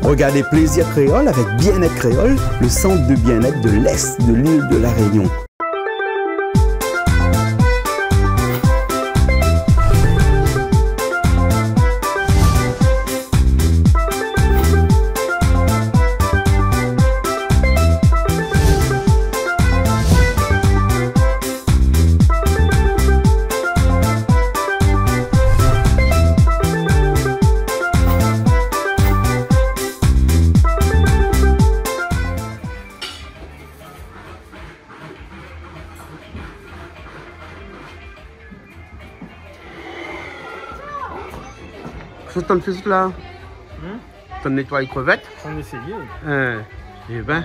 Regardez Plaisir Créole avec Bien-être Créole, le centre de bien-être de l'Est de l'île de la Réunion. T'en fais là? T'en nettoies les crevettes? On essayé. Eh ben,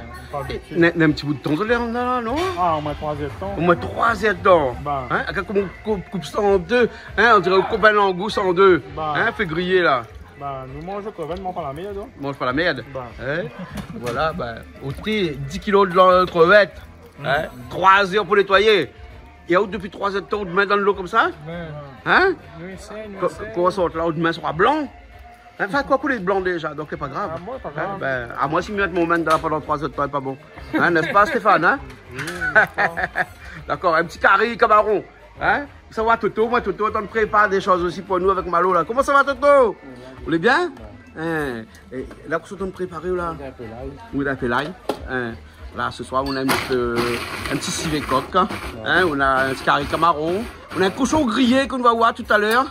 il y a un petit bout de temps de l'air là, non? Ah, au moins 3 heures de temps. Au moins 3 heures de temps. Bah. Hein? Comme on coupe ça en deux, hein? On dirait au copain langouste en deux. Bah. Hein? Fait griller là. Bah, nous mangeons quand même, pas la merde. Hein? Mange pas la merde. Bah. Hein? Voilà, bah, au thé, 10 kilos de crevettes. Hein? 3 heures pour nettoyer. Et où depuis 3 heures de temps, on te met dans l'eau comme ça? Hein? Comment ça, là, on te met sur un blanc? Enfin, quoi couler de blanc déjà, donc c'est pas grave. Moi, pas grave. Hein? Ben, à moi, si je mets mon main pendant 3 heures de temps, c'est pas bon. Hein? N'est-ce pas, Stéphane? Hein? D'accord, un petit carré camaron. Hein? Ça va, Toto? Moi, Toto, on te prépare des choses aussi pour nous avec Malo là. Comment ça va, Toto? Vous allez bien? Hein? Et là, qu'est-ce qu'on te prépare là? Oui, un peu l'ail. Là, ce soir, on a un petit civet coq, hein? On a un petit carré camaron, on a un cochon grillé qu'on va voir tout à l'heure.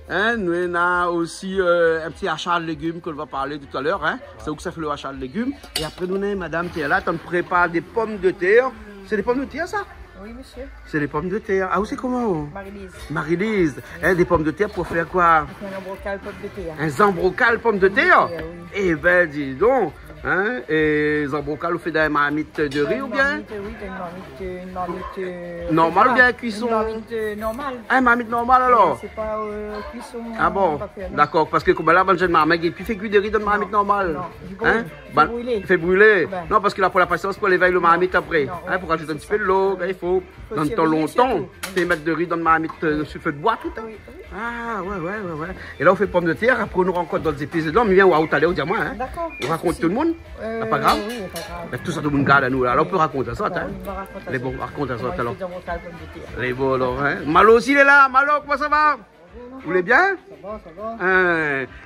Hein? Nous, on a aussi un petit achat de légumes qu'on va parler tout à l'heure. Hein? C'est où que ça fait le achat de légumes. Et après, nous, on a madame qui est là, on prépare des pommes de terre. C'est des pommes de terre, ça? Oui, monsieur. C'est des pommes de terre. Ah, où c'est comment? Marie-Lise. Marie-Lise. Hein, des pommes de terre pour faire quoi? Un zambrocal pomme de terre. Un zambrocal pomme de terre? Oui. Eh ben, dis donc. Hein? Et zambrocal, on fait des marmites de riz ou bien? Oui, une marmite normale ou bien cuisson? Une marmite normale. Ah, une marmite normale alors? C'est pas cuisson. Ah bon? D'accord, parce que comme là, j'ai une marmite et puis fait cuire des riz dans une marmite normale. Non, hein? Fait brûler. Fait brûler. Ben. Non, parce que là, pour la patience, pour l'éveiller le marmite après. Non, Hein, pour rajouter un petit peu de l'eau, il faut. Dans le temps longtemps, fait mettre de riz dans une marmite sur feu de bois tout. Hein? Oui. Ah, ouais. Et là, on fait pommes de terre, après on nous rencontre dans des épisodes. Mais viens, où t'allais, dis-moi. Hein? D'accord. On raconte tout le monde? Pas grave? Oui, pas grave. Mais tout ça, tout le monde garde à nous là. Alors on peut raconter ça, hein? On va raconter ça. Les bons, raconte ça alors. Zambrocal pomme de terre. Les bons alors, hein? Malo aussi, il est là. Malo, comment ça va? Vous voulez bien? Ça va.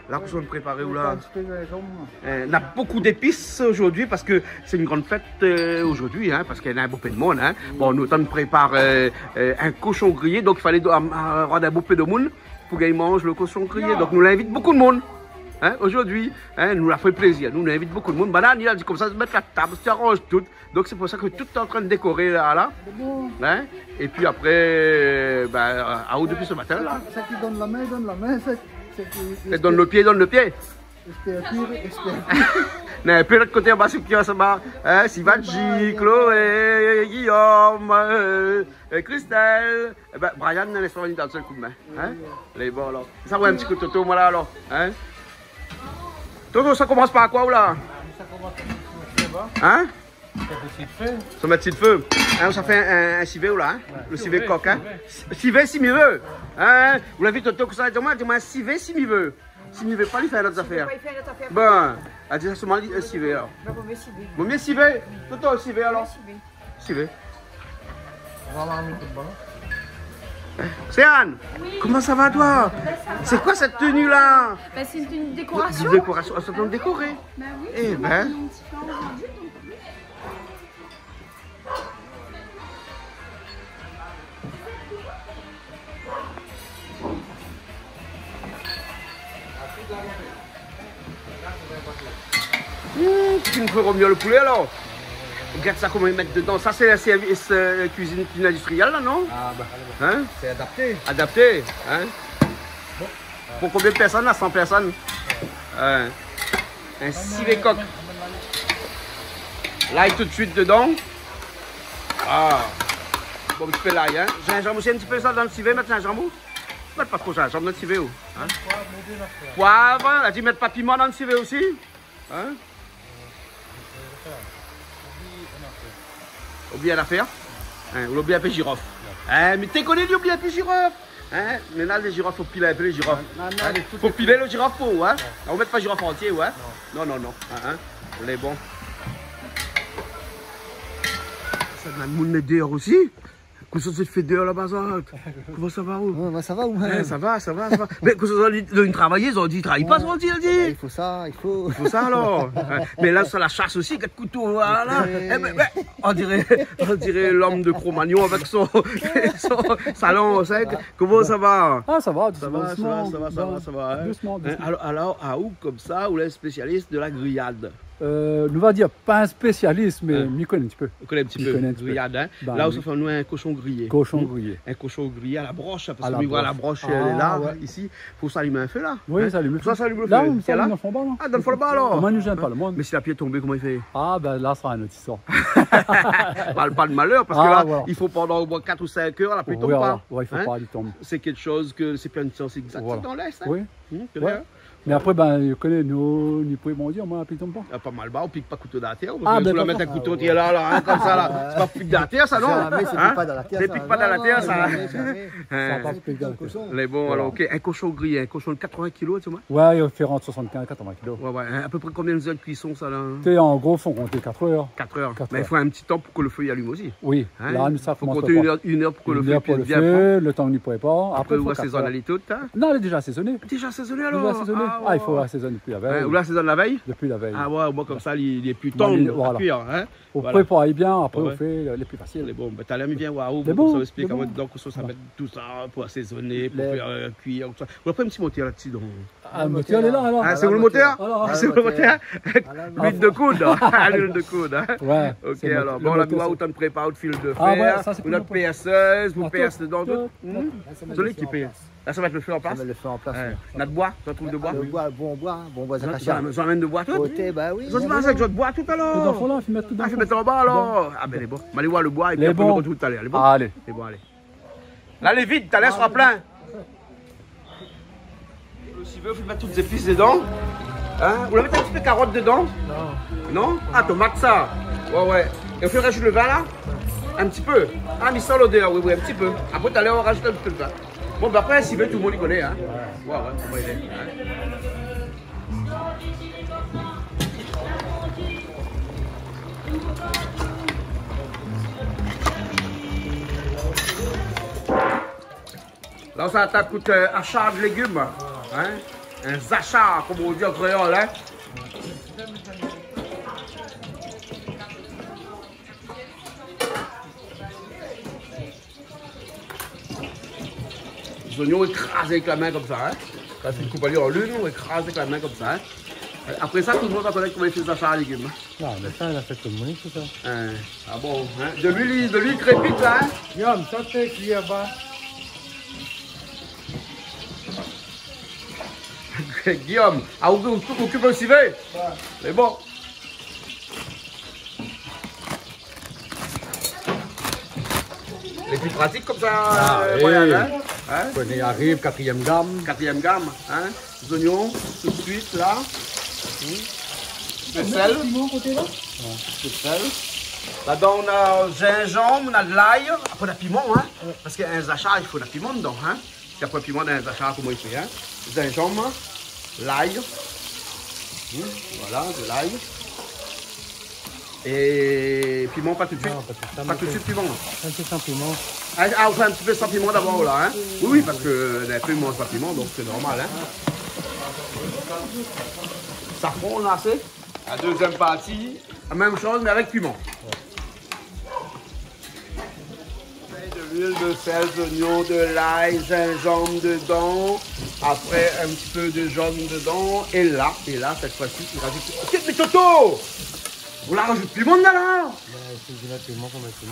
Là, qu'on soit préparé où là? On a beaucoup d'épices aujourd'hui parce que c'est une grande fête aujourd'hui, hein, parce qu'il y a un beau peu de monde. Hein. Bon, nous, on prépare un cochon grillé, donc il fallait rendre un beau peu de monde pour qu'ils mangent le cochon grillé. Donc, nous l'invite beaucoup de monde. Hein, aujourd'hui, hein, nous l'a fait plaisir. Nous invite beaucoup de monde. Banane, il a dit comme ça, mettre la table, tu arranges tout. Donc c'est pour ça que tout est en train de décorer là. Hein, et puis après, à haut depuis ce matin là. Ceux qui donnent la main, donne la main. Donne le pied, donne le pied. Mais puis de l'autre côté, bas, qui ça va, hein, Sivaji, Chloé, Guillaume, Christelle, Brian, on est sur dans le seul coup de main. Hein? Les bons alors. Ça va un petit coup de Toto, moi là alors. Hein? Toto, ça commence par quoi ou là? Ça commence par hein? Ça met petit feu. Hein, ça fait un civet ou là? Hein? Ouais. Le civet coq, hein? Civet si m'y veut. Hein? Vous l'avez vu Toto, ça dis-moi un civet si m'y veut. Si m'y veut pas, il fait d'autres affaires. Bon, elle dit ça seulement un civet alors. Bon, mieux civet. Toto, civet alors. Civet. C'est Anne. Oui. Comment ça va toi? C'est quoi cette tenue là? C'est une tenue de décoration. Une décoration, ça peut décorer. Oui. Eh ben. Tu me feras mieux le poulet alors? Regarde ça, comment ils mettent dedans. Ça, c'est la service cuisine industrielle, là, non? Ah, bah, hein? C'est adapté. Adapté, hein? Bon. Pour combien de personnes, là? 100 personnes? Un civet coq. L'ail tout de suite dedans. Ah. Bon, un petit peu l'ail, hein? Gingembre aussi, un petit peu ça dans le civet, mettre gingembre? Mettre pas trop gingembre dans le civet, ou? Hein? Poivre. Elle dit mettre pas piment dans le civet aussi? Hein? Oublié l'affaire. Hein, ou l'oublié un peu girofle. Hein, mais t'es connu d'oublier un peu girofle. Hein? Maintenant, les girafes, faut piler un peu les girafes. Non, Hein? tout Faut est piler le girafe pour, hein? On ne met pas girafe entier, ouais? Non, non, non. Hein? On est bon. Ça demande mon dehors aussi? Comment ça se fait dehors là-bas, ça? Comment ça va, où? Ouais, ça va ou Ça va, ça va, ça va. Mais quand ils ont travaillé, ils ont dit, travaille pas, ils ont dit. Il faut ça, il faut. Il faut ça alors. Mais là, sur la chasse aussi, 4 couteaux, voilà. Eh ben, on dirait l'homme de Cro-Magnon avec son salon sec. Comment ça va? Ah, ça va, Ça va, ça va. Hein. Doucement. Alors, à où comme ça, où est spécialiste de la grillade? Nous va dire pas un spécialiste, mais m'y connaît un petit peu. On connaît un petit peu connaît un petit peu. grillade, hein? Bah, là où oui. ça fait nous un cochon grillé. Cochon grillé. Un cochon grillé à la broche, parce À que la tu vois la broche. broche, elle est là, ouais. ici. Il faut s'allumer un feu là. Oui, Hein? ça allume le Ça feu. s'allume le Là, feu. on C'est là? s'allume en bas, là. Ah, dans le fond là-bas alors. Moi, nous gêne pas le monde. Mais si la pied est tombée, comment il fait? Ah, ben là, ça sera un autre histoire. Parle pas de malheur, parce que Ah, là, voilà. il faut pendant au moins 4 ou 5 heures, la pluie tombe Oui, pas. ouais, il faut Hein? pas aller tomber. C'est quelque chose que c'est pas une science exacte Voilà. dans l'Est. Hein? Oui. C'est Ouais. vrai. Mais après, ben, je connais nos pouvons bon dire, moi, puis tombe pas. Ah, pas mal bas, on pique pas couteau dans la terre. Ah, Tu ben, la pas mettre un fort. couteau qui est là, hein, comme ça là. C'est pas pique dans la terre, ça non? Jamais, c'est Hein? pique pas dans la terre. C'est ça. pique pas dans la terre, ça. Jamais, jamais. Ça Hein. va pas piquer dans la tête. Les bons, alors ok, un cochon grillé, un cochon de 80 kg, tu vois? Ouais, il fait entre 75 et 80 kilos. Ouais, à peu près combien de heures de cuisson ça là? Tu sais, en gros, faut compter 4 heures. 4 heures. 4 Mais il heures. faut un petit temps pour que le feu y allume aussi. Oui, Hein? là, nous, ça Faut commence compter pas. une heure pour que le Une feu heure pour puisse le bien prendre. feu, le temps qu'on y prépare. Après, Après, il ou faut 4 assaisonner heures. les toutes, hein? Non, elle est déjà assaisonnée. Déjà assaisonné alors? Déjà assaisonnée. Ah, il faut ouais. assaisonner depuis la Hein, veille. ou là, assaisonne la veille? Depuis la veille. Ah ouais, moi comme ça, il est plus Bon, tendre voilà. à cuire. Hein? Au Voilà. prépare bien, après, Ouais. on fait les plus C'est faciles. bon, bah, t'as l'air bien, waouh, C'est bon, bon, ça explique c'est à bon. votre donc ça met tout ça pour assaisonner, pour Les- faire cuire, tout ça. Ou après un petit moteur là-dessus. Donc. Ah, le moteur, elle est là, alors. Ah, c'est où le moteur? Alors, Ah, c'est où le moteur? Alors, L'huile de coude, hein? L'huile de coude, hein? Ouais. Ok, c'est alors, le bon, là, moteur, nous, c'est- autant de prépa, de fil de fer, Ah ouais, ça, c'est ou notre pour le perceuse, vous Ah, perce tout, dedans, tout. tout, C'est l'équipé. Là, ça va être le feu en Ça place. met le feu en place. Ouais. On a de bois, tu trouves de bois? Le bois, bon bois d'acacia. J'en amène de bois tout? Côté, bah oui. J'en ai pas avec de bois tout à Tout dans le fond, l'heure. là, il faut mettre tout dans Ah, le je fond. vais mettre en bas alors. Ah, ben, elle est bon. On va aller voir le bois et puis Les après, on bons. retrouve tout à l'heure. Elle est bon? Ah, allez. C'est bon, allez. Là, elle est vide, t'as l'air sera plein. Si vous mettre toutes ces épices dedans. Hein? Vous la mettez un petit peu de carotte dedans? Non. Non? Ah, tomate ça. Ouais. Et on fait rajouter le vin là? Un petit peu. Ah, mais sans l'odeur, oui, un petit peu. Après, tout à l'heure, on rajoute un petit peu de vin. Bon, bah après, si veut, tout le monde y connaît. Hein? Ouais, comment il est. Hein? Là, ça t'a coûté achat de légumes. Hein? Un zachat, comme on dit en créole. Hein? Les oignons écrasés avec la main comme ça. Hein? Quand tu coupes en lune, on écrase avec la main comme ça. Hein? Après ça, tout le monde va connaître comment il fait des achats à légumes. Non, mais ça, elle a fait tout le monde, tout ça. Hein? Ah bon? Hein? De l'huile crépite là. Hein? Guillaume, ça t'es cuit là-bas. Guillaume, ah, vous occupez aussi vite. C'est bon. Les plus pratiques comme ça, moyen, hein? Hein? On arrive, 4e gamme. 4e gamme, hein? Les oignons, tout de suite, là. Le sel. Le sel. Là-dedans, on a gingembre, on a de l'ail. Après, on a piment, hein? Parce qu'un zachat, il faut de la piment dedans, hein? Puis après, piment dans un zachat, comment il fait, hein? Gingembre, l'ail. Voilà, de l'ail. Et piment, pas tout de suite. Pas tout de suite, piment. Un petit sentiment. Ah, on fait un petit peu sans piment d'abord, là, hein? Oui, parce que les peu ne mangent pas de piment, donc c'est normal, hein? Safran, on a assez. La deuxième partie, la même chose, mais avec piment. De l'huile, de sel, d'oignon, de l'ail, gingembre dedans. Après, un petit peu de jaune dedans. Et là, cette fois-ci, tu rajoutes... Ok, mais Toto! Vous la rajoutez piment dedans, là?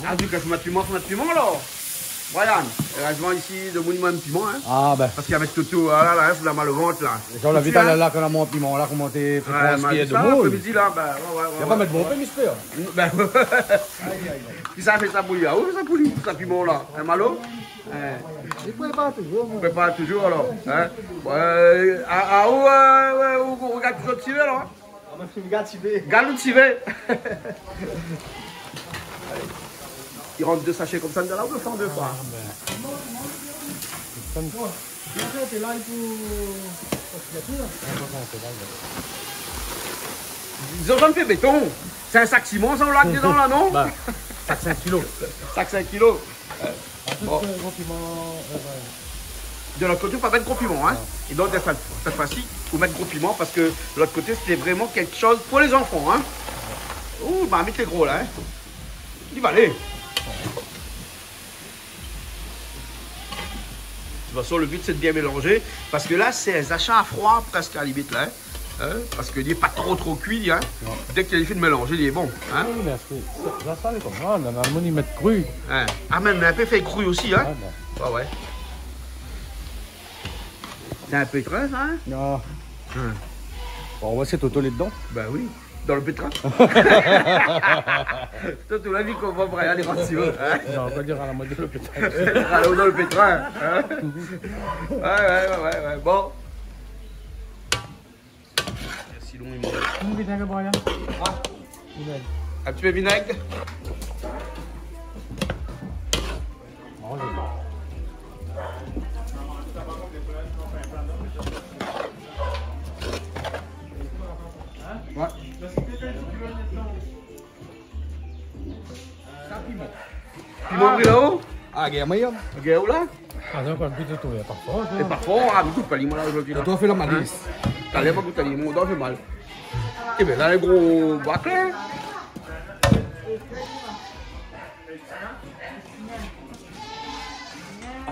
Ah, du coup, faut mettre piment, alors. Brian, heureusement ici, de monument de piment, hein. Ah, ben. Parce qu'avec Toto, là, c'est la mal au ventre, là. Quand la Tu vite, as- là, quand on a mon piment, là, comment t'es fait Ouais, ce qui est de ça, moule. après-midi, là, ben, ouais. Il a pas mettre bon pain, j'espère. Ben, puis ça fait ça bouillir. Ah, où ça bouillit, ça piment, là? Un malo? Je ne pouvais pas toujours. On prépare toujours, alors. Hein? Où on regarde toujours tirer, alors? Regarde le tirer. Il rentre 2 sachets comme ça dedans, là, ou le faire 2 fois? Ils ont fait béton. C'est un sac ciment sans lac dedans là, non? Bah, sac 5 kilos. Sac 5 kilos. Bon. De l'autre côté, il faut pas mettre gros piment. Hein? Et donc, cette fois-ci, il faut mettre gros piment parce que de l'autre côté, c'était vraiment quelque chose pour les enfants. Hein? Ouh, bah, mettez gros là. Hein? Il va aller. De toute façon, le but, c'est de bien mélanger. Parce que là, c'est un achat à froid presque à la limite. Là, hein? Parce qu'il n'est pas trop cuit. Hein? Dès qu'il a fait de mélanger, il est bon. Hein? Oui, mais là, ça, c'est comme ça. En Allemagne, ils mettent cru. Hein? Ah, même un peu fait cru aussi. Hein? Ah, Ouais. C'est un pétrin, ça, hein? non. Bon, on va essayer d'auto dedans. Ben oui, dans le pétrin. Toi, tu l'as vu qu'on va Brian les ratios, hein? Non, on va dire à la mode de l'hôpital. Allô, dans le pétrin, hein? Ouais, bon. Sinon, il mange. Un vinaigre, Brian. Un petit peu de vinaigre? Ouais. Piment pris là-haut? Ah, regarde, moi, Regarde là? Ah, donc, on peut tout trouver parfois. Et parfois, on goûte pas l'imon là aujourd'hui. on doit faire la malice. T'as l'air pas goûter l'imon, on doit faire mal. Et bien là, les gros bacs là.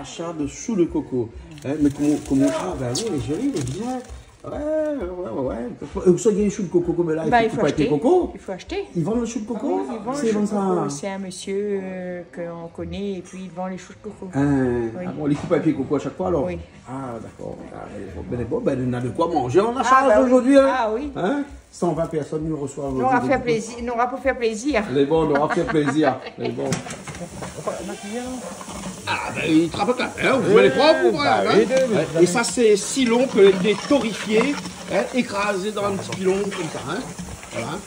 Achat de sous le coco. Hein, mais comment. Ah, ben oui, il est joli, il est bien. Ouais. Vous savez, les choux de coco comme là, Il faut acheter. Coco. Il faut acheter. Ils vendent le chou de coco? Ils vendent C'est le bon chou de coco. ça. C'est un monsieur qu'on connaît et puis il vend les choux de coco. Ah, bon, les coupes à pied coco à chaque fois alors? Oui. Ah, d'accord. Ben, on a de quoi manger en achat Ah, bah oui. aujourd'hui. Hein? Ah oui. Hein? 120 personnes nous reçoivent On aura aujourd'hui. fait plaisir. On aura pour faire plaisir. Les bons, on aura fait plaisir. Les bons. Ah, ben, il travaille quand même. Vous les propres, hein? Et ça, c'est si long que les torréfiés, hein, écrasés dans un petit pilon, comme ça. Hein? Voilà.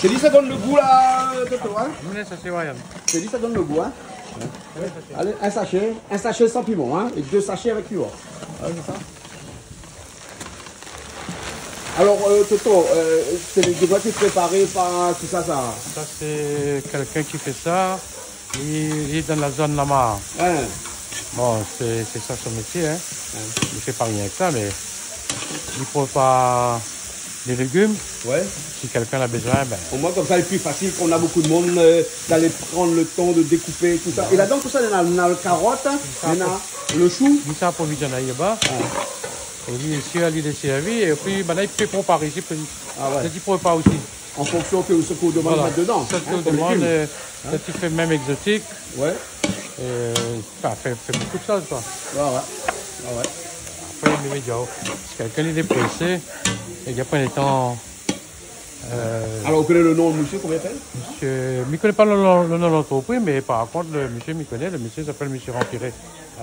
C'est dit, ça donne le goût, là, Toto, hein? Oui, ça, c'est Brian. C'est dit, ça donne le goût, hein? Allez, un sachet sans piment, hein? Et 2 sachets avec piment. Ouais, c'est ça. Alors, Toto, c'est des boîtes préparées par tout ça, ça. Ça, c'est quelqu'un qui fait ça. Il est dans la zone là-bas. Hein? Bon, c'est ça son métier. Hein. Il ne fait pas rien que ça, mais il prépare des légumes. Ouais. Si quelqu'un a besoin, ben. Au moins, comme ça, c'est plus facile qu'on a beaucoup de monde d'aller prendre le temps de découper tout ça. Et là-dedans, tout ça, il y a la carotte, il y a le chou. Il s'approvisionne là-bas. Et lui, ici, il est servi. Et puis, ben là, il peut préparer ici. Ah ouais. Il prépare aussi. En fonction de ce qu'on demande de mettre dedans. Ce qu'on comme demande, légumes. il fait même exotique. Ouais. Fait beaucoup de choses, quoi. Ouais. Après, il met si quelqu'un est pressé, il n'y a pas le temps. Alors, on connaît le nom du monsieur, comment il s'appelle? Monsieur, je ne connais pas le nom de l'entreprise, mais par contre, le monsieur me connaît. Le monsieur s'appelle Monsieur Rampiré,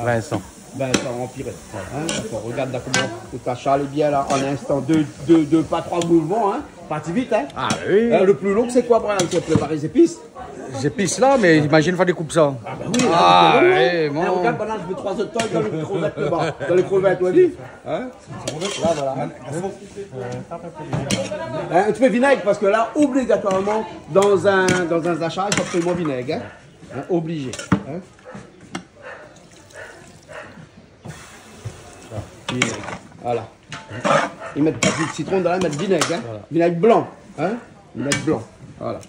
Vincent. Ben, ça empirait. Hein? D'accord, regarde là comment tout achat est bien là, en instant. Deux, pas 3 mouvements, hein? Parti vite, hein? Ah oui. Le plus long, c'est quoi, Brian? C'est préparer les épices? J'épice là, mais imagine faire des coupes ça. Ah, ben oui, Ah, oui, ouais, bon. Regarde, là, je mets 3 autres tailles dans les crevettes là-bas. Dans les crevettes, tu as dit? Hein? Là, voilà. Un petit peu de vinaigre, parce que là, obligatoirement, dans un achat, il faut absolument vinaigre. Hein? Obligé. Hein? Vinaigre. Voilà. Ils mettent pas de citron dans là, ils mettent vinaigre. Hein? Voilà. Vinaigre blanc. Hein? Vinaigre blanc. Voilà.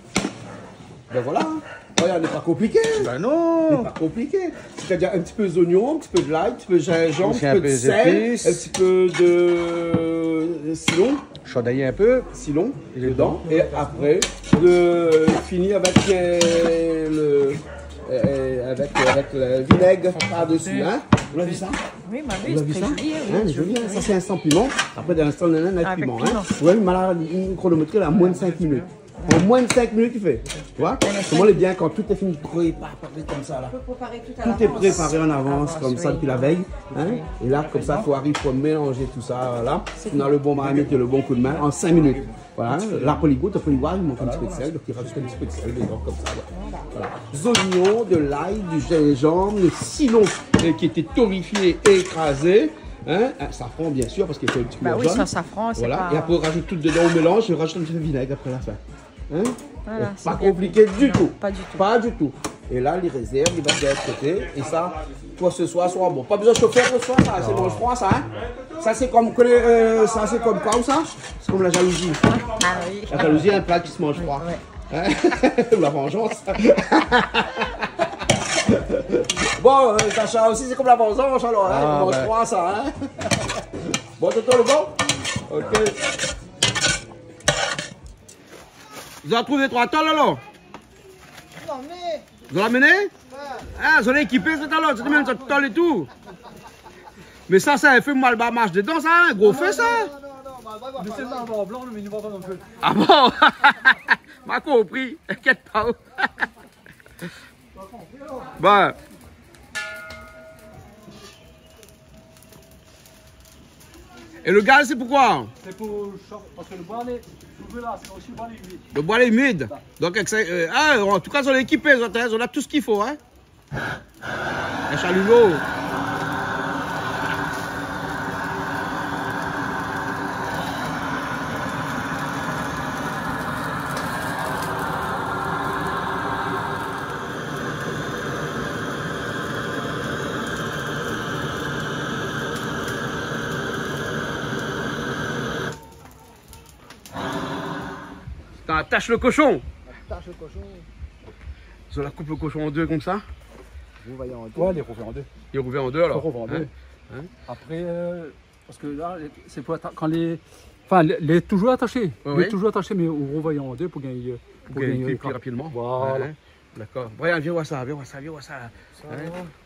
Ben voilà. Regarde, n'est pas compliqué. Ben non. C'est pas compliqué. C'est-à-dire un petit peu d'oignon, un petit peu de l'ail, un petit peu de gingembre, un petit peu de sel, d'épices. un petit peu de Silon Chaudailler un peu. dedans. Et après, de finir avec le vinaigre par-dessus. Hein? Vous l'avez vu ça? Oui, ma Vous vue, avez c'est vu très ça? joli. Hein, c'est joli, hein. Ça c'est un sans piment. Après, d'un instant, on a un avec Avec piment. piment. Hein. Ouais, mais là, une chronométrie à moins de 5 minutes. En moins de 5 minutes, tu fais. Tu vois? Comment on est bien quand tout est fini préparé comme ça là. Tout est préparé en avance comme ça depuis la veille. Hein? Et là, comme ça, il faut arriver, il faut mélanger tout ça là. On a le bon maramètre et le bon coup de main en 5 minutes. Voilà. La poligote, il manque un petit peu de sel, donc il rajoute un petit peu de sel dedans comme ça. Voilà. Des oignons, de l'ail, du gingembre, le citron qui était torréfié et écrasé. Hein, un safran bien sûr parce qu'il faut un petit peu oui, sans safran, c'est voilà. pas... Et après on rajoute tout dedans au mélange, je rajoute un petit peu de vinaigre après la fin. Hein? Voilà, pas compliqué du tout. Pas du tout. Pas du tout. Et là, les réserves, il va de l'autre côté. Et ça, toi ce soir, soit bon. Pas besoin de chauffer le soir, ça, c'est bon, je crois ça. Hein? Ça c'est comme ça c'est comme quoi ou ça? C'est comme la jalousie. Ah oui. La jalousie est un plat qui se mange froid. Ouais. Hein? Ou la vengeance. Bon, Sacha aussi, c'est comme la vengeance alors, hein? On mange froid ça, hein? Bon, Toto, le bon? Ok. Vous avez trouvé 3 tolles alors? Vous l'avez amené? Ah, vous avez équipé tout à l'heure, c'est même cette tolle et tout. Mais ça, c'est un feu mal bas marche dedans, ça, un gros feu, ça? Mais c'est pas en blanc, mais il ne voit pas non plus. Ah bon? M'a compris, inquiète pas. Bon. Et le gaz, c'est pourquoi? C'est pour parce que le bois est là, c'est aussi le bois humide. Le bois est humide. Donc, en tout cas, ils ont équipé, ils ont tout ce qu'il faut. Hein? Un chalumeau. Attache le cochon. Attache le cochon. On la coupe le cochon en deux comme ça. Vous voyez en deux. Ouais, les rouvert en deux. Il est rouvert en deux alors. Rouvert en deux. Hein? Après, parce que là, c'est pour quand les. Enfin, les toujours attachés. Ouais, les toujours attachés, mais au revoyant en deux pour gagner. Pour gagner plus rapidement. Voilà. Hein? D'accord. Brian, viens voir ça, viens voir ça, viens voir ça. Hein?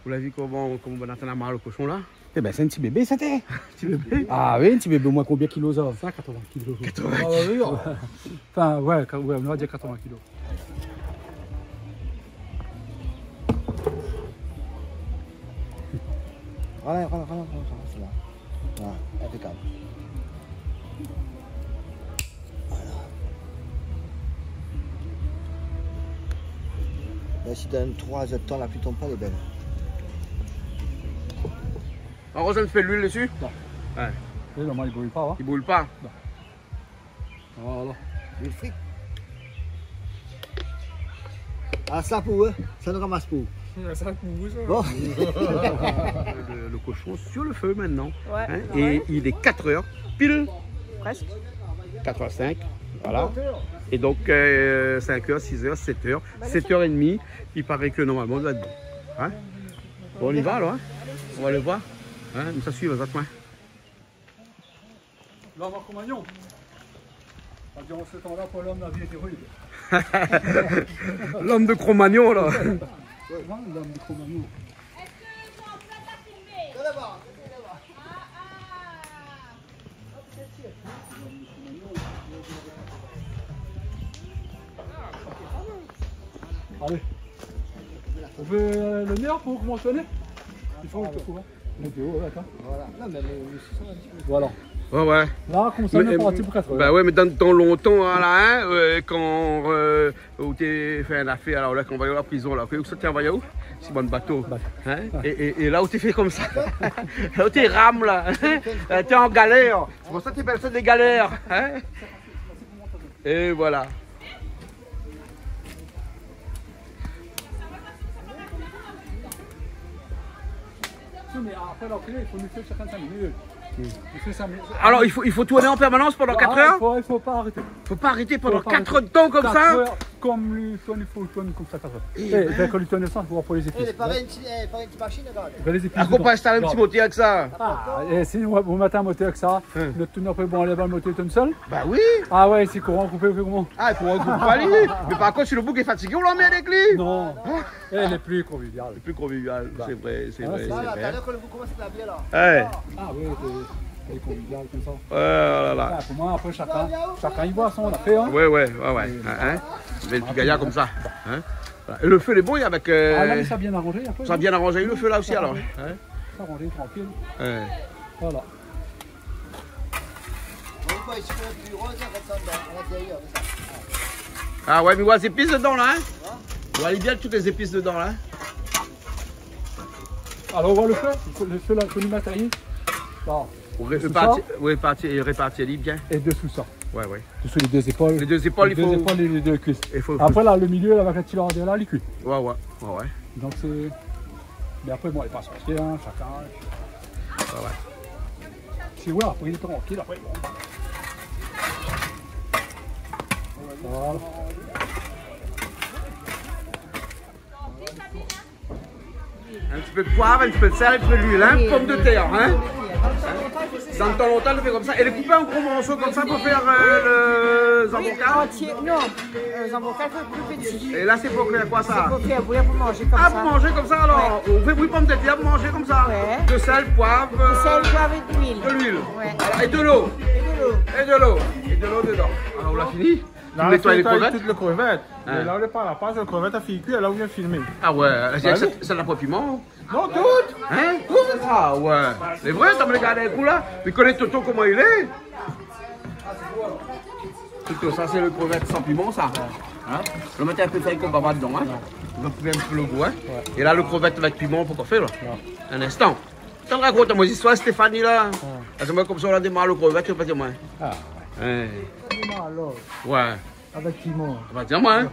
Vous l'avez vu comment on a atteint le cochon là? Eh ben, c'est un petit bébé, c'était. Petit bébé. Ah oui, un petit bébé, au moins combien de kilos ça? 180 kilos. 80 kilos. Enfin, ouais, on va dire 80 kilos. Voilà, c'est là. Voilà, impeccable. Voilà. Là, si tu donnes 3 heures de temps, la pluie tombe pas, elle est belle. En rose, on fait l'huile dessus? Non. Ouais. Et normalement, il ne brûle pas. Hein? Il brûle pas? Non. Voilà. L'huile frite. Ah, ça pour eux, ça nous ramasse pour. Ça pour ça. Bon. Le cochon sur le feu maintenant. Ouais, Hein? ouais. Et il est 4 heures, pile. Presque. 4h05, voilà. Et donc 5h, 6h, 7h, 7h30, il paraît que normalement on doit être bon. Hein? Bon, on y va alors, hein? On va le voir. Hein? Nous ça suit, exactement. Là, on va Cro-Magnon. Durant ce temps-là, pour l'homme, la vie était rude. L'homme de Cro-Magnon, là. L'homme de Cro-Magnon. Allez. On veut le nerf pour mentionner? Il faut le courant. Le haut, d'accord. Voilà. Non, mais Voilà. Ouais, ouais. Là, comme ça, on est parti pour 4 heures. Bah ouais, mais dans longtemps, hein, là, hein, quand où t'es fait un affaire, alors là, quand on va à la prison, là, où ça t'es envoyé où? C'est bon bateau. Hein? Et là où t'es fait comme ça, là où t'es rame, là, hein? T'es en galère. C'est pour ça que t'es personne des galères. Hein? Et voilà. Mais après l'enculé, il faut nous faire chacun 5 minutes. Alors, il faut tourner en permanence pendant 4 heures? Il ne faut pas arrêter. Faut pas arrêter pendant 4 heures de temps comme ça? Heures, comme lui tourne, il faut tourner comme ça 4 heures. Et quand lui tourne ça, il faut voir pour les épices. il paraît une petite machine, regarde. Les épices Ah, faut pas installer un petit moteur avec ça? Ah, et si vous mettez un moteur avec ça, le tourne après, bon, allez, le moteur tourne seul. Bah oui. Ah ouais, c'est courant, coupé, comment? Ah, il faut regrouper pas lui. Mais par contre, si le bouc est fatigué, on l'emmène avec lui. Non. Elle est plus conviviale. C'est plus convivial, c'est vrai, c'est vrai. Voilà, t'as l'air que le vous commencez à bien là. Ouais. Ah oui, Les conviviales comme ça. Là, là. Pour moi, après, chacun y voit son affaire. Hein. Ouais. Hein? Mais le petit gaillard comme ça. Hein? Et le feu, il est bon, il y a avec. Ah là, mais ça a bien arrangé après. Ça a bien arrangé le feu là aussi alors. Hein? Ça a arrangé tranquille. Ouais. Voilà. Ah ouais, mais il y a des épices dedans là. Hein? On va aller bien toutes les épices dedans là. Alors on voit le feu là, le matériel. Là. Répartir bien. Et dessous ça. Ouais. Dessous les deux épaules. Les deux épaules, il faut. Les deux épaules et les deux cuisses. Après là, le milieu, là, avec la tilander là, les cuits. Ouais. Donc c'est. Mais après, bon, il passe sur chacun. Ouais. C'est ouais, après il est tranquille, après bon. Voilà. Un petit peu de poivre, un petit peu de sel, un petit peu d'huile, hein, pomme de terre, hein. Dans le temps longtemps, on le fait comme ça. Et les couper en gros morceaux comme ça pour faire le zamboka. Non, zamboka, c'est plus petit. Et là, c'est pour faire quoi ça? Pour faire bouillir pour manger comme ça. Ah, pour manger comme ça alors? On fait pomme de terre pour manger comme ça? Ouais. De sel, poivre. De sel, poivre et d'huile. De l'huile. Ouais. Et de l'eau. Et de l'eau dedans. Alors on l'a fini? Là, on nettoie les crevettes? toutes les crevettes. Hein. Et là, on est pas à la page, la crevette a fini cuire, là où vient filmer. Ah ouais, c'est de la poivre piment? Non, toutes. Hein? Toutes? Ah ouais. C'est vrai, t'as me regardé un coup là? Tu connais Toto comment il est? Toto, ça c'est le crevette sans piment ça. Hein? Le mettre un peu de sel comme baba dedans, hein? On va trouver un peu le goût, hein? Et là le crevette avec piment, faut qu'on fait là? Un instant. Tu me racontes mon histoire, Stéphanie là? Parce que moi comme ça on a démarré le crevette, je vais pas dire moi. Ah ouais. Alors, Ouais. avec piment. On va dire moi, hein?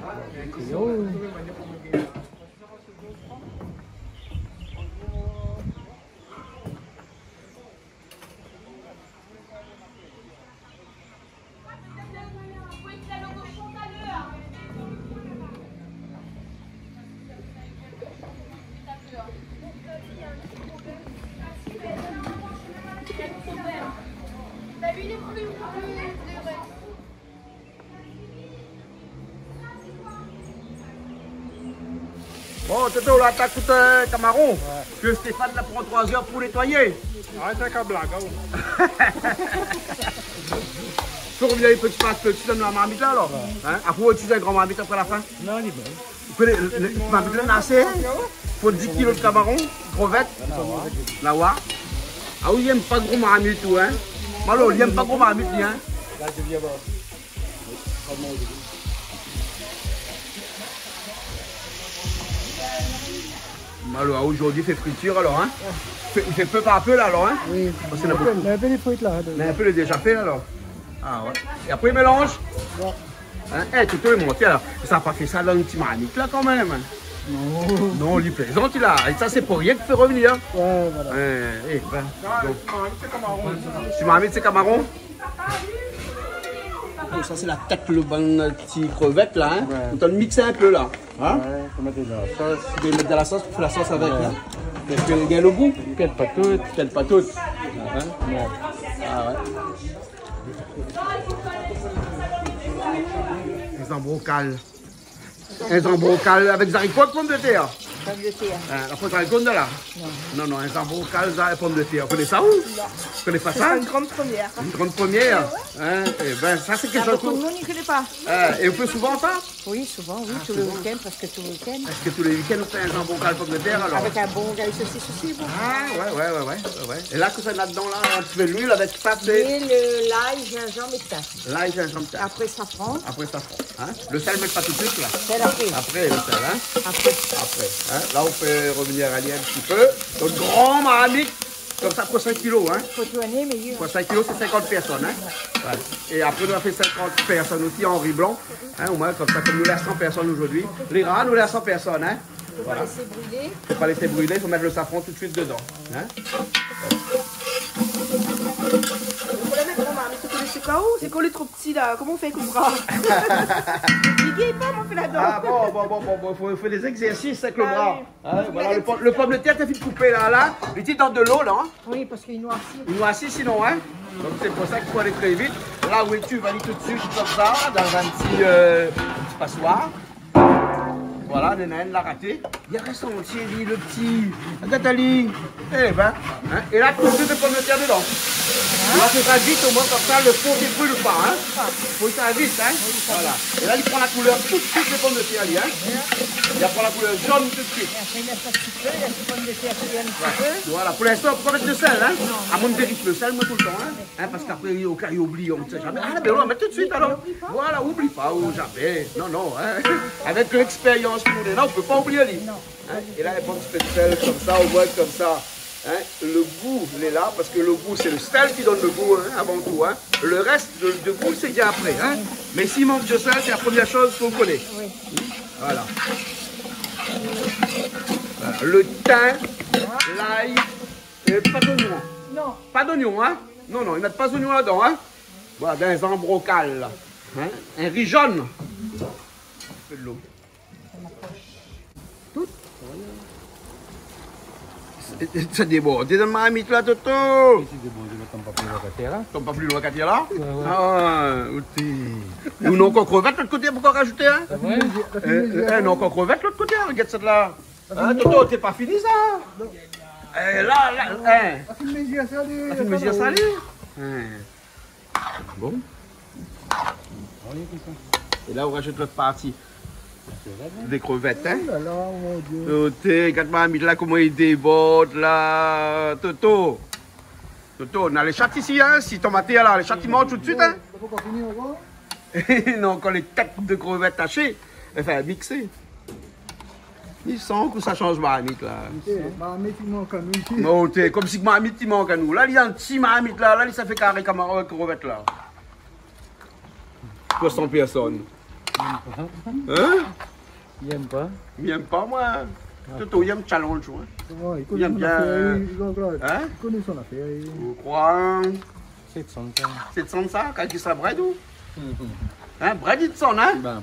Bon, Toto, là, t'as coûté Camaron. Que Stéphane là prend 3 heures pour nettoyer. Arrête avec la blague. Tu reviens un petit dans la marmite là alors. Hein? Après, on utilise un grand marmite après la fin. Non, il est bon. Vous connaissez le marmite là, assez. Il faut 10 kg de Camaron, crevettes, la wa. Ah oui, il n'aime pas gros marmite tout, hein. Malo, il n'aime pas gros marmite, hein. Là, je viens voir. Malo, aujourd'hui, il fait friture alors, hein. Il fait peu par peu là alors, hein. Oui. Parce qu'il y en a beaucoup. Mais un peu les frites là. Mais un peu le déjà fait alors. Ah ouais. Et après il mélange. Ouais. Hein? Eh, tout est monté alors. Ça n'a pas fait ça dans une petite marmite là quand même. Non. Non, il plaisante il a. Et ça c'est pour rien qu'il fait revenir. Ouais, voilà. Tu marmite c'est Camaron. Oh, ça c'est la tête, le bon petit crevette là. Hein? Ouais. On t'en mixe un peu là. Hein? Ouais, faut mettre de la sauce. Tu peux mettre de la sauce pour faire la sauce avec. Hein? Parce qu'il y a le goût. Peut-être pas toutes. Peut-être pas toutes. Hein? Ouais. Ah ouais. Un zambrocal. Un zambrocal avec des haricots de pommes de terre. Pomme de terre. La pomme de là? Non, un zambrocal et pommes de terre. Vous connaissez ça où? Vous connaissez pas ça? C'est une grande première. Une grande première. Hein? Et ben, ça c'est quelque chose. Beaucoup de monde n'y connaît pas. Et on fait souvent ça? Oui, souvent, oui, tous les week-ends, presque tous les week-ends. Est-ce que tous les week-ends on fait un zambrocal pommes de terre alors? Avec un bon gars saucisse aussi, bon. Ah, ouais. Et là, que ça là-dedans, là, un petit peu d'huile avec ça, c'est. Et l'ail, gingembre et ça. L'ail, gingembre, ça. Après safran. Après ça, hein? Le sel, mais pas tout de suite là. C'est après. Après, le sel, hein? Après. Hein? Là, on peut revenir à aller un petit peu. Donc, grand marmite, comme ça, pour 5 kilos. Hein? Faut tourner, mais Pour 5 kilos, c'est 50 personnes. Hein? Ouais. Et après, on a fait 50 personnes aussi en riz blanc. Hein? Au moins, comme ça, comme nous laissons 100 personnes aujourd'hui. Les rats, nous laissons 100 personnes. Hein? faut pas laisser brûler. Il ne faut pas laisser brûler, il faut mettre le safran tout de suite dedans. Hein? C'est qu'on est trop petit là, comment on fait qu'on bras? Liguez pas, on fait là-dedans. Ah bon, il faut des exercices avec le Ah bras. oui. Hein, voilà, le pomme de terre, t'as fait de couper là, il est dans de l'eau là. Hein? Oui, parce qu'il noircit. Il noircit sinon, hein? Donc c'est pour ça qu'il faut aller très vite. Là où tu vas aller tout de suite comme ça, dans un petit passoire. Voilà, Nénène l'a raté. Il reste entier, le petit. Nathalie. Eh ben, hein? Et là, tu mets des pommes de terre dedans. On va faire ça vite, au moins comme ça, le fond ne brûle pas. Hein. Faut faire vite. Hein. Voilà. Et là, il prend la couleur tout de suite, les pommes de terre. Hein. Il prend la couleur jaune tout de suite. Voilà. Pour l'instant, on peut pas mettre de sel. Hein. À moins de vérifier le sel, moi, tout le temps. Hein. Parce qu'après, au cas où il oublie, on ne sait jamais. Ah, ben on va mettre tout de suite alors. Voilà, oublie pas, ou jamais. Non, non. Hein. Avec l'expérience qu'on est là, on ne peut pas oublier. Hein. Et là, il prend un petit peu de sel comme ça, au moins comme ça. Hein, le goût, il est là, parce que le goût, c'est le sel qui donne le goût, hein, avant tout. Hein. Le reste de goût, c'est bien après. Hein. Mais s'il manque de sel, c'est la première chose qu'on connaît. Oui. Voilà. Voilà. Le thym, l'ail, et pas d'oignon. Non. Pas d'oignon, hein. Non, non, ils mettent pas d'oignon là-dedans, hein. Voilà, des embrocales. Hein. Un riz jaune. Un peu de l'eau. Ça déborde. T'es dans ma marmite là, Toto. T'as pas plus loin qu'à là? Ah, ou non, encore crevette de l'autre côté, pourquoi rajouter? Hein? Non, encore crevette de l'autre côté, regarde cette là. Hein, Toto, t'es pas fini ça? Là, hein. La fine salée. Bon. Et là, on rajoute l'autre partie. Des crevettes, hein? Oh là là, mon Dieu. Regarde-moi, là, comment il déborde, là. Toto, on a les chats ici, hein? Si tomate là, les chats, ils mangent tout de suite, hein? Non, quand les têtes de crevettes tachées, enfin, mixées. Ils sentent que ça change marmite, là. Marmite, il manque à nous ici. Non, t'es comme si marmite, il manque à nous. Là, il y a un petit marmite, là, ça fait carré comme un crevette, là. Pour 100 personnes. Hein? Il aime pas. Il aime pas, moi. Toto, il aime challenge, hein? Il aime bien. Hein? Il connaît son affaire. Vous croyez? 700 ça, quand il sera bread ou? Hein? Bread, il sonne, hein?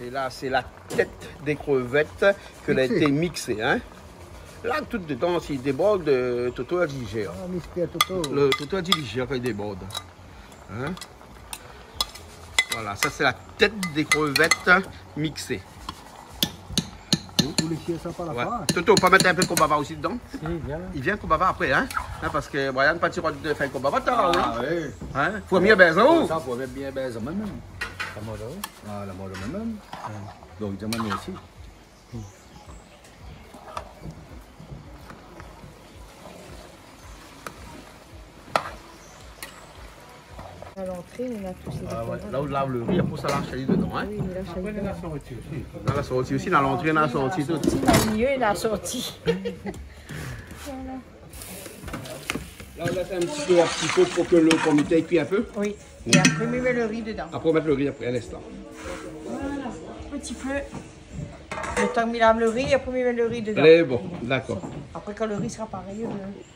Et là, c'est la tête des crevettes qu'elle a été mixée, hein? Là, tout dedans, s'il déborde, Toto a digère. Ah, mystère Toto. Le Toto a digère quand il déborde. Hein? Voilà, ça c'est la tête des crevettes mixées. Vous laissez ça par la part. Toto, on peut mettre un peu de combava aussi dedans? Si, viens. Il vient combava après, hein? Parce que Brian, pas de de faire combava, t'as Ah oui. Hein? Faut bien baiser, oh? Ça, faut bien baiser même. La mode, ah, la mode même. Donc, je m'en aussi. À l'entrée, on a tous ces Ah ouais, là où on lave le riz, après ça la chalie dedans, hein? Oui, mais là, Après, il y en a sorti aussi. Dans la sortie aussi, dans l'entrée, dans la sortie, tout. Dans le milieu, il a sorti. Là, on laisse un petit peu pour que le comité cuit un peu. Oui. Et après, on met le riz dedans. Après, on met le riz après, à l'instant. Voilà. Petit peu. Le temps qu'il lave le riz, après, on met le riz dedans. C'est bon, d'accord. Après, quand le riz sera pareil,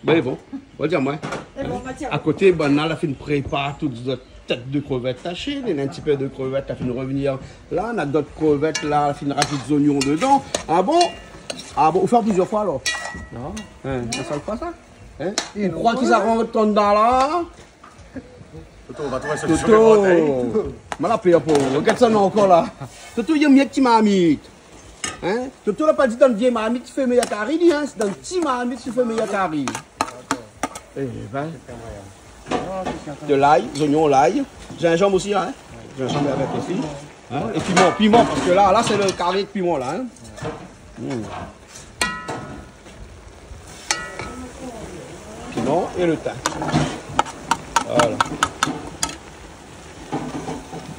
Ben bon, on va dire moi. bon, Mathieu. À côté, ben, là, on a fait une prépa, toutes les têtes de crevettes tachées, il y a un petit peu de crevettes, on a fait revenir. Là, on a d'autres crevettes, là, on a fait rajouter des oignons dedans. Ah bon? Ah bon, on fait plusieurs fois alors? Non. Hein, ça le fait ça? Hein? Il croit qu'ils rentrent dedans là? Toto, on va trouver ça Toto! Je la paye pour. Regarde ça encore là. Toto, il y a mieux que petit marmite. Hein? Toto n'a pas dit dans le vieil marmite, tu fais meilleur carré, hein? C'est dans le petit marmite, tu fais meilleur carré. Eh ben. De l'ail, des oignons, l'ail. Gingembre aussi, hein? Gingembre avec aussi. Hein? Et piment, parce que là c'est le carré de piment là. Hein? Piment et le thym. Voilà.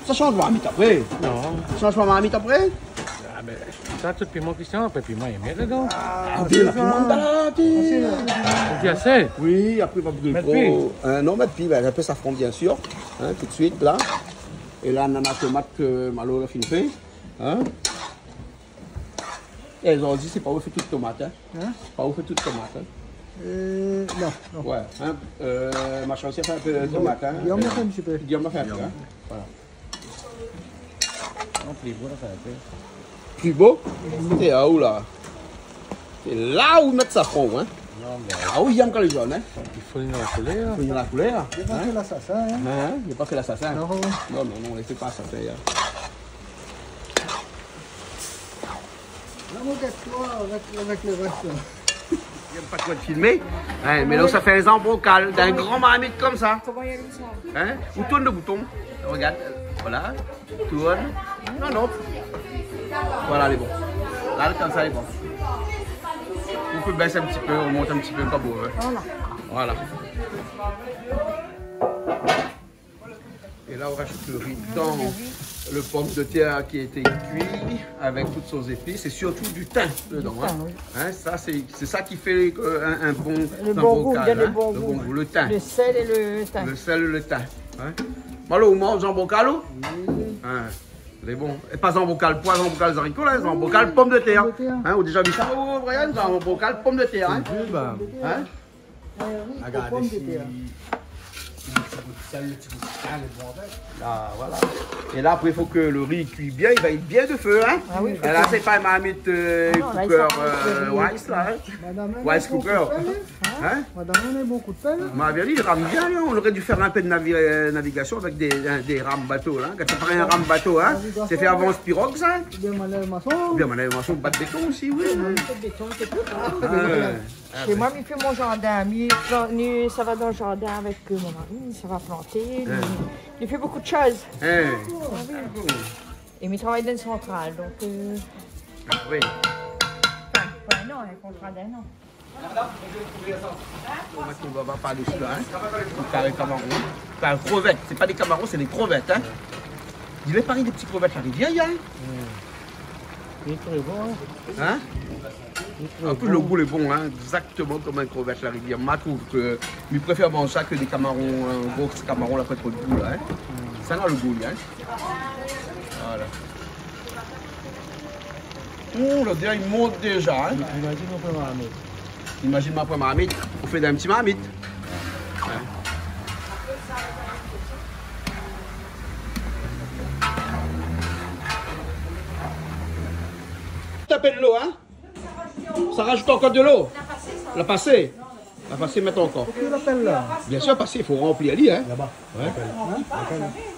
Ça change marmite après? Non. Ça change pas marmite après? Ah, ben, ça, tout piment Christian, après piment, il met dedans. Ah, oui, la piment là, Tu assez? oui, après pas plus trop. Non, mettre puis, un peu safran bien sûr. Hein, tout de suite là. Et là, on a la tomate que Malo a fait. Hein? Et ils ont dit, c'est pas où fait toute tomate. Hein? Pas où fait toute tomate. Hein? Non. Ouais. Hein? Ma chance, fait un peu de tomate. Hein? Guillaume a fait un petit peu. Guillaume a fait un peu. Hein? Voilà. Plus beau, là, ça a fait. Plus beau? C'est là où là? C'est là où mettre safran. Hein? Ah oui, il y a encore les jaunes. Hein? Il faut une la couleur. Il y a la couleur. Il n'a pas fait l'assassin. Hein? Il n'a pas fait l'assassin. Non. Non, il ne fait pas ça. Regarde-toi avec le reste. Il n'y a pas quoi de filmer. Hein, mais là, ça fait un embocal d'un grand marmite comme ça. Comment il y a mis ça? Hein? Ou tourne le bouton. Regarde. Voilà. Tourne. Non, non. Voilà, elle est bon. Là, comme ça, elle est bon. On peut baisser un petit peu, on monte un petit peu comme vous voulez. Voilà. Et là, on rajoute le riz dans le pomme de terre qui a été cuit avec toutes ses épices et surtout du thym dedans. Hein, ça, c'est ça qui fait un bon bocal. Le bon goût. Le thym. Le sel et le thym. Le sel et le thym. Hein. Malo, on mange en bocal ou? Hein. C'est bon. Et pas en bocal pois, en bocal haricots, là, en bocal pomme de terre. Hein, ou déjà vu ça, Brian, en bocal pomme de terre. Hein. Hein? Regarde ici. Ah, voilà. Et là, après, il faut que le riz cuit bien, il va être bien de feu. Hein? Ah oui, et là, c'est pas une marmite cooker Weiss, là. Hein? Weiss cooker. Hein? Madame, on a beaucoup de peine. Ma vérité, il rame bien, là. On aurait dû faire un peu de navigation avec des rames bateaux. Hein? Quand tu prends un rame bateau, hein? C'est fait avant ce pirogue, ça? Bien Manuel Masson. Bien, Manuel Masson, bat de béton aussi, oui. Chez moi, il fait mon jardin. Ça va dans le jardin avec mon mari, ça va planter. Il fait beaucoup de choses. Et il travaille dans une centrale, donc... Oui. Enfin, non, un contrat d'un an. On va parler dessus là, hein. Carré camarons. Enfin, crevettes, c'est pas des camarons, c'est des crevettes, hein. Il est pareil des petits crevettes, la rivière, hein. Il est très bon. Hein? En plus, le goût est bon, hein, exactement comme un crevette la rivière. Moi, je trouve que je préfère manger ça que des camarons, un gros camarons, là, pas trop de goût, là. Hein. Ça a le goût, hein. Voilà. Le dé, il monte déjà, hein. Imagine ma première marmite. Imagine ma première marmite, on fait d'un petit marmite. Ouais. Taper de l'eau, hein? Ça rajoute encore de l'eau. La passer. La passer maintenant encore. Tu l'appelles là? Bien sûr, passer, il faut remplir à lit, hein? Là-bas. Ouais.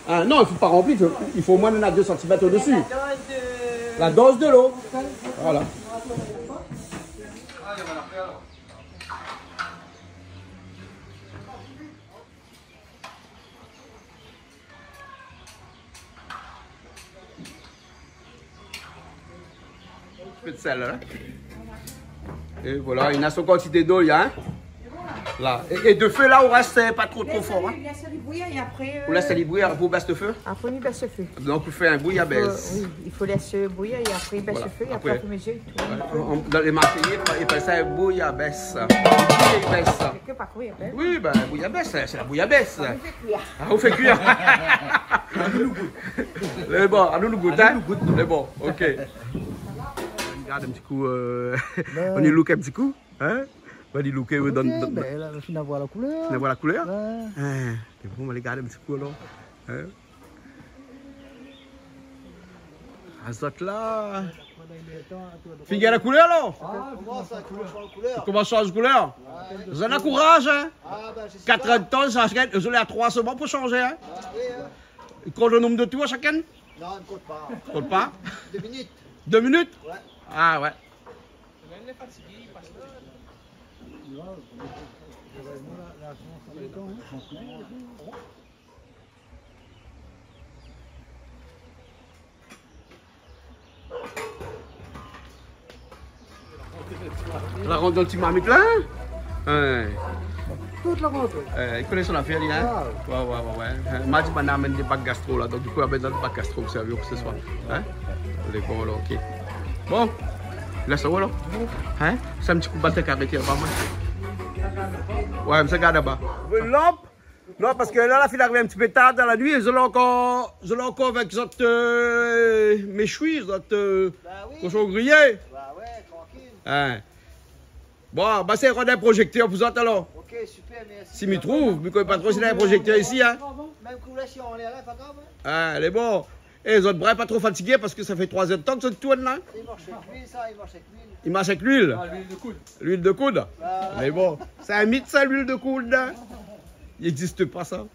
Ah non, il ne faut pas remplir, il faut au moins 2 cm au-dessus. La dose de l'eau. Voilà. Un peu de sel, là. Et voilà, il a son quantité d'eau, hein. Là. Et de feu, là, on reste pas trop fort. Hein. Il laisse les bouillir et après... On laisse les bouillir pour baisse de feu. Après, il baisse le feu. Donc, on fait un bouillabaisse. Oui, il faut laisser bouillir et après, il baisse le feu et après, on met les yeux. Dans les Marseillais, ils appellent ça un bouillabaisse. Que pas quoi, il appelle? Oui, ben, bouillabaisse, c'est la bouillabaisse. On fait cuire. Ah, on fait cuire. C'est bon, à nous le goûter. C'est bon, ok. Regarde un petit coup, on y look un petit coup. Hein? On va y looker dans... Ben là, on va voir la couleur. On va voir la couleur? Ouais. C'est bon, on va les garder un petit coup alors. Hein? Azote là. Figure la couleur là? Comment ça, comment change la couleur? Comment ça change de couleur? Vous en avez courage, hein? 4 ans de temps, ça change. Vous avez 3 secondes pour changer, hein? Il compte le nombre de tours chacun? Non, il ne compte pas. Il compte pas? 2 minutes. 2 minutes? Ouais. Ah ouais. La rentre dans le petit marmite là? Ouais. Toute la rentrée. Il connaît son affaire, lui, hein? Ouais. M'a dit qu'on amène des bacs gastro là, donc du coup, il y a des bacs gastro pour servir que ce soit. Hein? C'est bon, alors, ok. Bon, laisse ça, là. Hein? C'est un petit coup de batte arrêté, pas mal. Ouais, mais ça garde là-bas. Lampe? Non, parce que là, la fille arrive un petit peu tard dans la nuit, je l'ai encore avec mes chouilles, cochon grillé. Bah ouais, tranquille. Hein? Bon, bah c'est un projecteur pour ça alors. Ok, super, merci. Si m'y trouve, mais qu'on pas trop si un projecteur ici, hein. Même couleur si on est là, pas grave. Ah, elle est bon. Et les autres bras pas trop fatigués parce que ça fait 3 heures de temps que ça tourne là. Il marche avec l'huile, ça, il marche avec l'huile. Il marche avec l'huile. L'huile de coude. L'huile de coude. Mais bon, c'est un mythe ça, l'huile de coude. Hein. Il n'existe pas ça.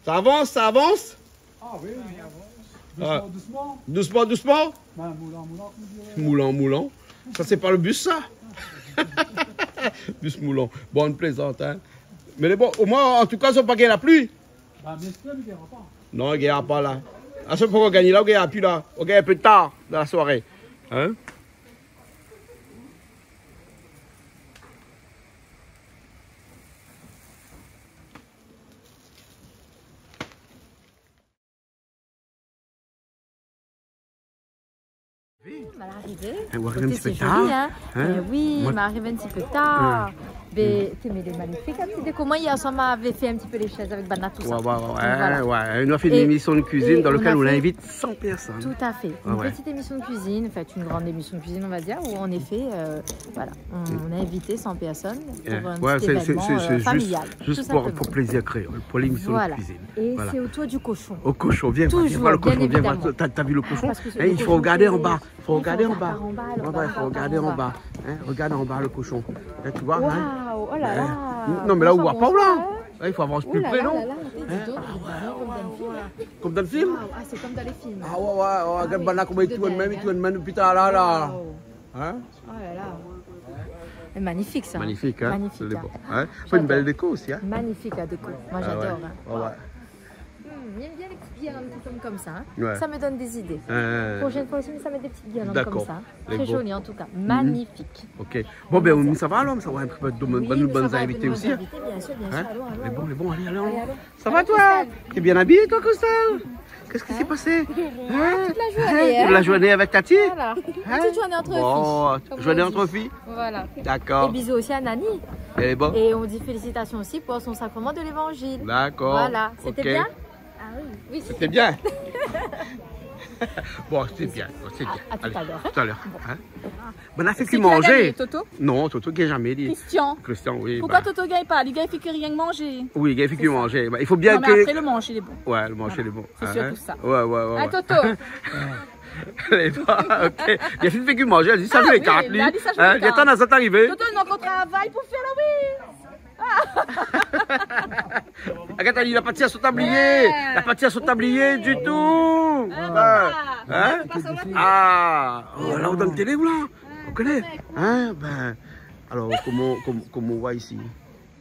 Ça avance, ça avance? Ah oui, Ah. doucement. Doucement, doucement? Ben, moulant, comme dirait. Moulant, moulant. Ça, c'est pas le bus, ça? Bus moulant. Bon, on plaisante, hein. Mais bon, au moins, en tout cas, ça pas gagner la pluie. Ben, mais ça, il ne verra pas. Non, il ne gagnera pas là. À ce point qu'on gagne là, on ne gagnera plus là. On gagne un peu tard dans la soirée. Hein? Il m'a arrivé. Elle va arriver un petit peu C'est tard. joli, hein? Hein? Oui, Moi- il m'est arrivé un petit peu tard. Mais il est magnifique, un petit déco. Moi, hier soir, m'avait fait un petit peu les chaises avec Banana, tout ça. Ouais, Voilà. ouais. On a fait une Et- émission de cuisine dans et on laquelle a on fait- invite 100 personnes. Tout à fait. Une Ouais. petite émission de cuisine, en fait, une grande émission de cuisine, on va dire, où en effet, voilà, on a invité 100 personnes pour un Ouais, petit c'est événement familial. juste tout pour simplement. plaisir créole, pour l'émission Voilà. de cuisine. Et Voilà. c'est autour du cochon. Au cochon, viens, Toujours, viens voir le bien cochon, viens voir. évidemment. T'as vu le cochon? parce que c'est Hein, le il faut cochon regarder qui en est- bas. Il faut il regarder faut en bas. regarder en bas, alors, Ouais, il faut regarder en bas. Hein, regarde en bas le cochon. Hein, tu vois? hein? Waouh, oh là là. Non, mais là, on voit pas Bonsoir, là. bonsoir. Là, il faut avoir Oh plus là près, là non? là là, dis donc, comme dans le film. Comme dans le film? Ah, c'est comme dans les films. Ah ouais, regarde là comment il de tourne dingue, même, hein. il tourne même depuis tard là. Waouh. Hein? Oh là là. C'est magnifique ça. Magnifique, hein? Magnifique. C'est hein. bon. Hein? Faut une belle J'adore. déco aussi, hein? Magnifique la déco. Moi Ah j'adore. ouais. hein. Ouais. J'aime bien les petites guirlandes qui tombent comme ça. hein. Ouais. Ça me donne des idées. Prochaine fois aussi, ça met des petites guirlandes D'accord. comme ça. Les Très beaux. jolies en tout cas. Magnifique. Ok. Bon, ben, ça va alors, ça va un peu de Oui, mais ça bonnes va, invités bonnes aussi. Hein? invités, bien sûr, bien sûr. Hein? Allons, allons, Les bons, allons. les bons, allez, Allez, allez. allons. Ça va Allô, toi? Christelle. T'es bien habillé toi, Christelle? Qu'est-ce qui s'est passé? Toute la journée. Toute hein. la journée avec Tati? Voilà. Hein? Toute journée entre Bon, filles. comme journée on entre dit. filles? Voilà. Et D'accord. bisous aussi à Nani. Elle est bonne? Et on dit félicitations aussi pour son sacrement de l'évangile. D'accord. Voilà. C'était Ok. bien? Ah oui. Oui. C'était bien. Bon, c'est bien. C'est bien. À tout Allez, à l'heure. tout à l'heure. Hein? Ben, on a fait que C'est qui a manger. gagné, Toto? Non, Toto qui n'a jamais dit. Christian. Christian, oui. Pourquoi bah, Toto gagne pas? Les gars, il fait que rien que manger. Oui, il fait que manger. Bah, il faut bien Non, mais que. après, le manger, il est bon. Ouais, le manger, il est bon. C'est Hein? surtout ça. Ouais. Ah, Toto. Elle est pas- ok. Il a fait que manger. Elle dit salut Ah, les oui, cartes. elle a dit salut les Il y a cartes. tant à arrivé. Toto, il manque au travail pour faire la Regarde, il a pas tiré à son tablier. Il a pas tiré à son tablier du tout. Hein? Ah, oh, là, on donne télé ou là? On connaît? Hein? Ben, alors, comment on voit ici?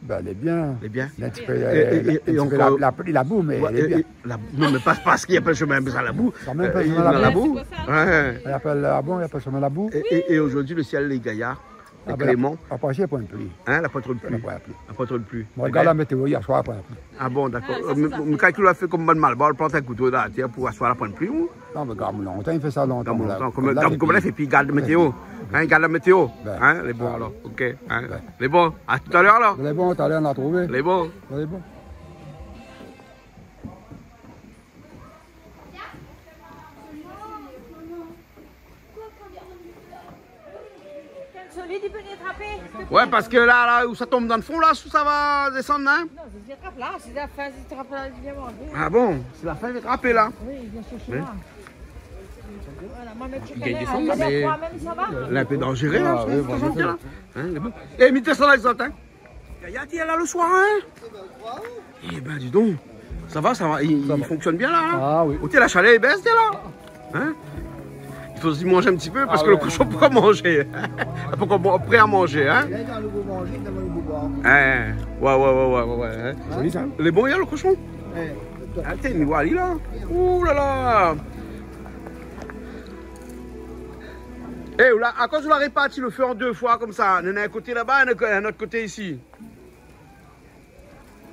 Ben, elle est bien. Elle est bien? Un petit peu, Et un petit peu encore- la boue, mais Ouais, elle est bien. non, mais pas parce qu'il n'y a pas le chemin à la boue. Quand même pas le Il y chemin a à la boue. Ouais. Elle appelle la boue, il appelle ça la boue. Et aujourd'hui, le ciel est gaillard. Et Ah ben, Clément. après, il n'y a pas de pluie. Hein, la pas trop de pluie. Il n'y a pas de pluie. La pas trop de pluie. Moi, regarde la météo hier soir, après la pluie. Ah bon, d'accord. Mais quand il a fait comme bon mal, on plante un couteau dans la terre pour asseoir la pointe de pluie ou? Non, mais regarde, longtemps, il fait ça longtemps. Comme là. longtemps, Comme là, comme là, et puis il garde la météo. Hein, il garde la météo. Ben. Hein, les bons alors. Ok. Hein. Ben. Les bons. À tout à l'heure alors. Elle est bon, t'as l'air d'en trouver. Les bons. Elle est bon. Solide, il peut les attraper. Ouais, parce que là, où ça tombe dans le fond, là, où ça va descendre, hein? Non, je les attrape là, c'est la fin, je te rappelle, je viens manger. Ah bon? C'est la fin d'être râpé là. Oui, il vient chercher Oui. là. Voilà, moi, mettre Il gagne des chicken, cents, il mais- est à 3 même, ça va? Elle est un peu dangereux, Ah, là. oui, ça bon, sent bon. bien, là. Hein, les bons. Eh, mettez ça là, les autres, hein? Yati, elle là le soir, hein? Eh ben, dis donc. Ça va, il fonctionne bien, là, hein? Ah oui. Où t'es, la chaleur est baisse, t'es là? Hein? Il faut aussi manger un petit peu parce Ah que le ouais. cochon pourra manger. Il faut prêt à manger, hein? Hein? Ouais. Hein? Joli, ça. Les bons, il y a le cochon? Ah, t'es une voile, là. Ouh là là. Eh, là, à cause de la répartie, le feu en deux fois comme ça. On a un côté là-bas et un autre côté ici.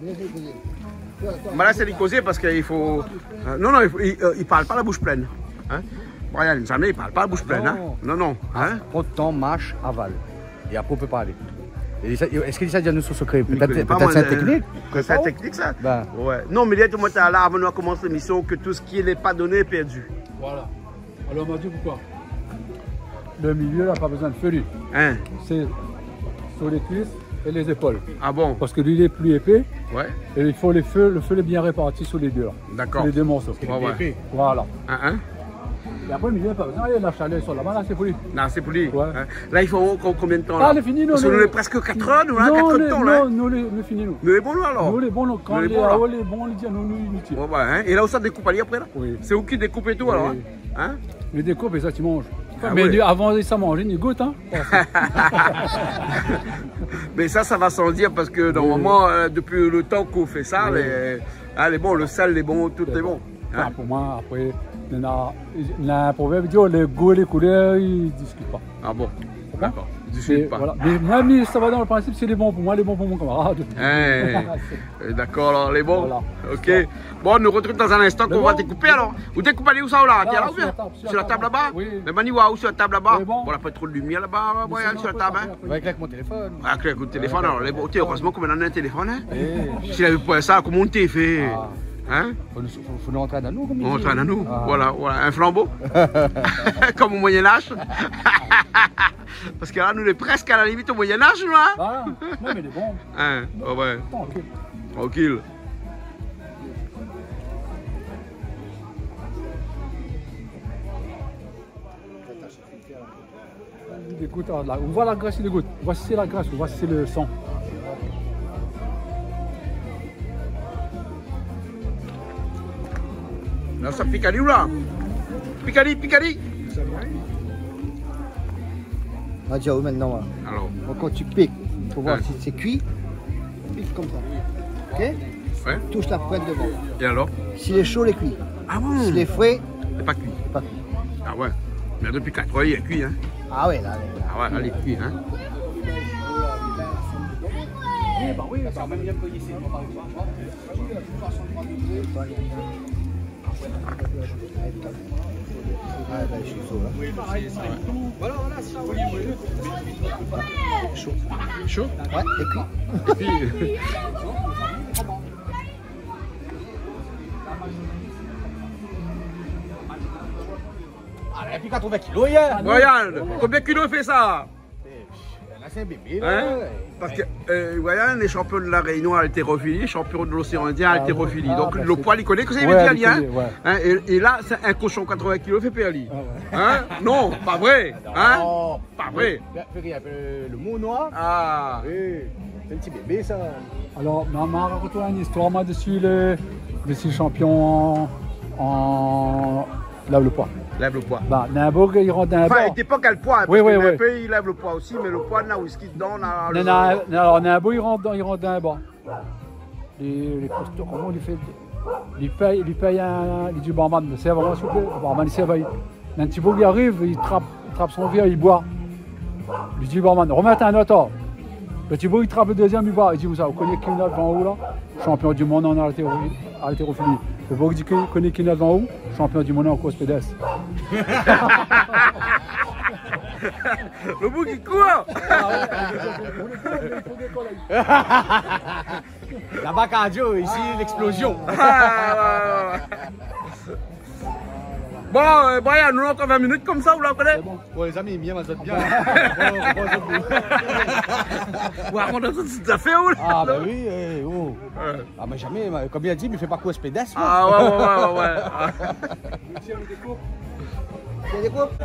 Mais là, c'est les causer parce qu'il faut. Non, il parle pas la bouche pleine. Hein? Brian, jamais il parle pas la bouche pleine. Hein? Non. Hein? Trop de temps, mâche, avale. Et après, on peut parler. Est-ce qu'il s'agit de son secret? Il connaît pas, Peut-être c'est moi, une technique. C'est une technique, ça? Ben. Ouais. Non, mais il y a tout le monde là avant de commencer l'émission que tout ce qui n'est pas donné est perdu. Voilà. Alors, on m'a dit pourquoi? Le milieu n'a pas besoin de felu. Hein? C'est sur les cuisses et les épaules. Ah bon? Parce que lui, il est plus épais Ouais. et il faut le feu est bien réparti sur les deux là. D'accord. Sur les deux morceaux. Ouais. Voilà. Hein? Et après, il vient pas besoin, la chaleur sur là-bas, là, c'est pour lui. Non, c'est pour lui. Ouais. Hein. Là, il faut combien de temps là? Ah, c'est fini, nous. Parce que nous, on est presque 4 heures, nous, là, 4 temps, là. Non, nous, les finis, nous. Nous, les bons, nous, alors? Nous, les bons, nous, quand les bons, les tiens, nous, les tiens. Ouais, hein. Et là, où ça découpe aller après, là? Oui. C'est où qui découpe et tout, alors? Hein? Les découpes, et ça, tu manges. Ah, mais ouais. avant de ça manger, il goûte, hein. Mais ça va sans dire parce que normalement, depuis le temps qu'on fait ça, les bons, le sel, les bons, tout est bon. Hein? Ah, pour moi, après, il y a un proverbe qui dit les goûts et les couleurs, ils ne discutent pas. Ah bon? D'accord. Ils discutent pas. Voilà. Mais même ça va dans le principe, c'est les bons pour moi, les bons pour mon camarade. D'accord, alors les bons. Voilà. Ok. Bon, on nous retrouve dans un instant qu'on va découper alors. Vous découpez aller où ça ou là? Tiens, là ou bien? Sur la table là-bas? Oui. Mais Maniwa, où sur la table là-bas? Bon, on n'a pas trop de lumière là-bas, sur la table. Hein? Avec mon téléphone. Ah, avec le téléphone, alors les bons. Heureusement qu'on a un téléphone. Hein? S'il avait pas ça, comment on t'est fait? Hein? Faut nous rentrer à nous, comme on rentre à nous, voilà, un flambeau, comme au Moyen-Âge. Parce que là, nous, on est presque à la limite au Moyen-Âge, là. Ah, non, mais il est bon. Hein? Oh, ouais. Tranquille. Tranquille. Écoute, là, on voit la graisse, il goûte. On voit si c'est la graisse, on voit si c'est le sang. Là, ça pique à où là? Picali. On va dire où maintenant là. Alors. Donc, quand tu piques, pour voir si c'est cuit, pique comme ça. Ok? Ouais. Touche la pointe devant. Et alors? S'il est chaud, il est cuit. Ah bon? S'il est frais, c'est pas cuit. C'est pas cuit. Ah ouais. Mais depuis 4 heures, il est cuit, hein? Ah ouais, là. Ah ouais, là, il est cuit, hein? Oui, ça même bien que ici, par Ah, là, je suis chaud, là. Voilà, c'est ça. Chaud. Chaud? Ouais, et cuit. Ah, et puis 80 kilos, hier. Regarde, combien de kilos fait ça? Là, c'est un bébé, hein? Parce que Wayan est champion de la Réunion à haltérophilie, champion de l'océan Indien à haltérophilie. Donc le poids, il connaît que c'est Péali, hein? Et là, c'est un cochon 80 kg fait Péali. Hein? Non, pas vrai. Hein? Pas vrai. Le mot noir. Ah. C'est un petit bébé, ça. Alors, maman, raconte-toi une histoire, moi, dessus le champion en lève le poids. Lève le poids. Bah, Nimbourg, il rentre d'un bord. Enfin, il n'était pas qu'à le poids. Oui, oui, oui. Il lève le poids aussi, mais le poids, on a whisky dedans. Alors, Nimbourg, il rentre d'un bord. Les costauds, comment il fait? Il paye il dit barman, mais c'est vraiment s'il vous plaît. Le barman, il s'éveille. Un petit bout, il arrive, il trappe son verre, il boit. Il dit barman, remets un autre. Le petit bout, il trappe le deuxième, il boit. Il dit, vous connaissez qui est là devant vous là? Champion du monde en haltérophilie. Le bout dit, connaît qui est là devant vous? Champion du monde en course pédestre. Le bout qui court. La vague cardio, ici, l'explosion. Bon, Brian, nous encore 20 minutes comme ça, vous la connaissez? Bon, les amis, bien, ça bien. Ouais, on a tout à fait où là? Ah, bah oui, oh. Ah, mais jamais, comme il a dit, il ne fait pas course pédestre. Ah, ouais. Tu as des coupes?